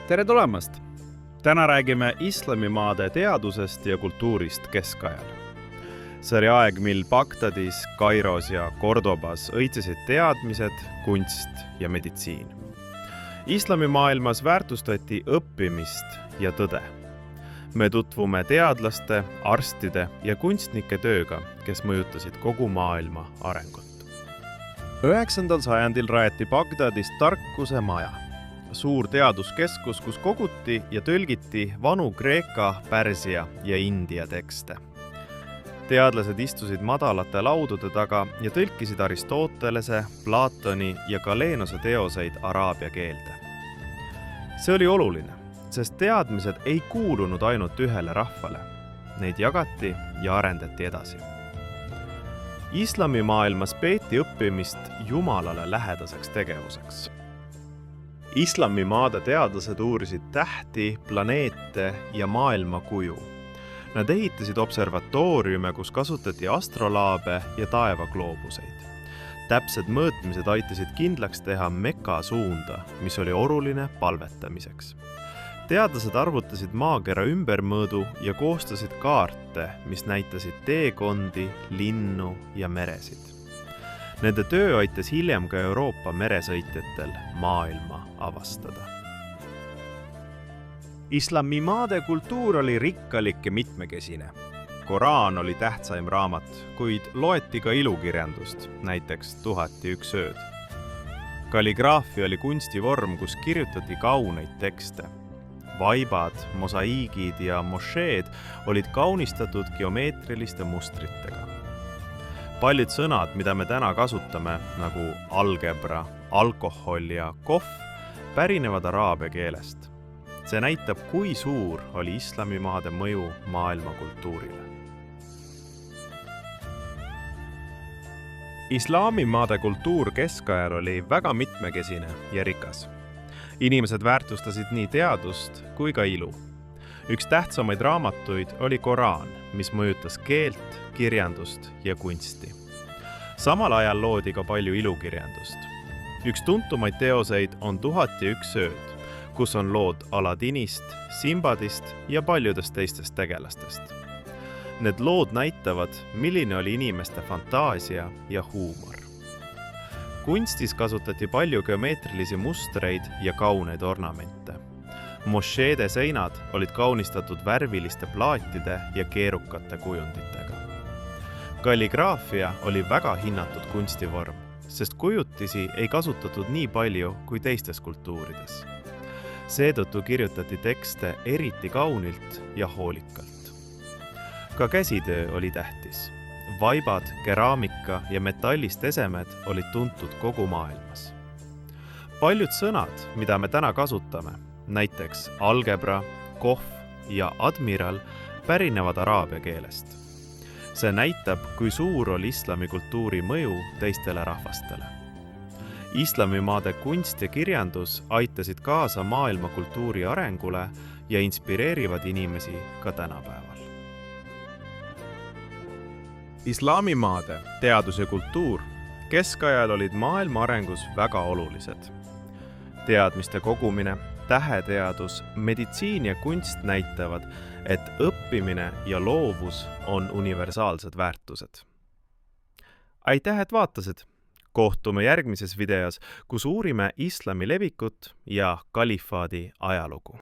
Tere tulemast! Täna räägime islamimaade teadusest ja kultuurist keskajal. See oli aeg, mil Bagdadis, Kairos ja Cordobas õitsesid teadmised, kunst ja meditsiin. Islamimaailmas väärtustati õppimist ja tõde. Me tutvume teadlaste, arstide ja kunstnike tööga, kes mõjutasid kogu maailma arengut. 9. sajandil rajati Bagdadis tarkuse maja. Suur teaduskeskus, kus koguti ja tõlgiti vanu Kreeka, Pärsia ja India tekste. Teadlased istusid madalate laudude taga ja tõlkisid Aristotelese, Platoni ja Galenose teoseid araabia keelde. See oli oluline, sest teadmised ei kuulunud ainult ühele rahvale. Neid jagati ja arendati edasi. Islamimaailmas peeti õppimist Jumalale lähedaseks tegevuseks. Islamimaade teadlased uurisid tähti, planeete ja maailma kuju. Nad ehitasid observatooriume, kus kasutati astrolaabe ja taevagloobuseid. Täpsed mõõtmised aitasid kindlaks teha Meka suunda, mis oli oluline palvetamiseks. Teadlased arvutasid maakera ümbermõõdu ja koostasid kaarte, mis näitasid teekondi, linnu ja meresid. Nende töö aitas hiljem ka Euroopa meresõitjatel maailma avastada. Islamimaade kultuur oli rikkalik ja mitmekesine. Koraan oli tähtsaim raamat, kuid loeti ka ilukirjandust, näiteks 1001 ööd. Kalligraafia oli kunstivorm, kus kirjutati kauneid tekste. Vaibad, mosaiigid ja mošeed olid kaunistatud geomeetriliste mustritega. Paljud sõnad, mida me täna kasutame, nagu algebra, alkohol ja kohv, pärinevad araabia keelest. See näitab, kui suur oli islamimaade mõju maailma kultuurile. Islamimaade kultuur keskajal oli väga mitmekesine ja rikas. Inimesed väärtustasid nii teadust kui ka ilu. Üks tähtsamaid raamatuid oli Koraan, mis mõjutas keelt, kirjandust ja kunsti. Samal ajal loodi ka palju ilukirjandust. Üks tuntumaid teoseid on 1001 ööd, kus on lood Aladinist, Simbadist ja paljudest teistest tegelastest. Need lood näitavad, milline oli inimeste fantaasia ja huumor. Kunstis kasutati palju geomeetrilisi mustreid ja kauneid ornamente. Mošeede seinad olid kaunistatud värviliste plaatide ja keerukate kujunditega. Kalligraafia oli väga hinnatud kunstivorm, sest kujutisi ei kasutatud nii palju kui teistes kultuurides. Seetõttu kirjutati tekste eriti kaunilt ja hoolikalt. Ka käsitöö oli tähtis. Vaibad, keraamika ja metallist esemed olid tuntud kogu maailmas. Paljud sõnad, mida me täna kasutame, näiteks algebra, kohv ja admiral, pärinevad araabia keelest. See näitab, kui suur oli islami kultuuri mõju teistele rahvastele. Islamimaade kunst ja kirjandus aitasid kaasa maailma kultuuri arengule ja inspireerivad inimesi ka tänapäeval. Islamimaade teadus ja kultuur keskajal olid maailma arengus väga olulised. Teadmiste kogumine, täheteadus, meditsiin ja kunst näitavad, et õppimine ja loovus on universaalsed väärtused. Aitäh, et vaatasid! Kohtume järgmises videos, kus uurime islami levikut ja kalifaadi ajalugu.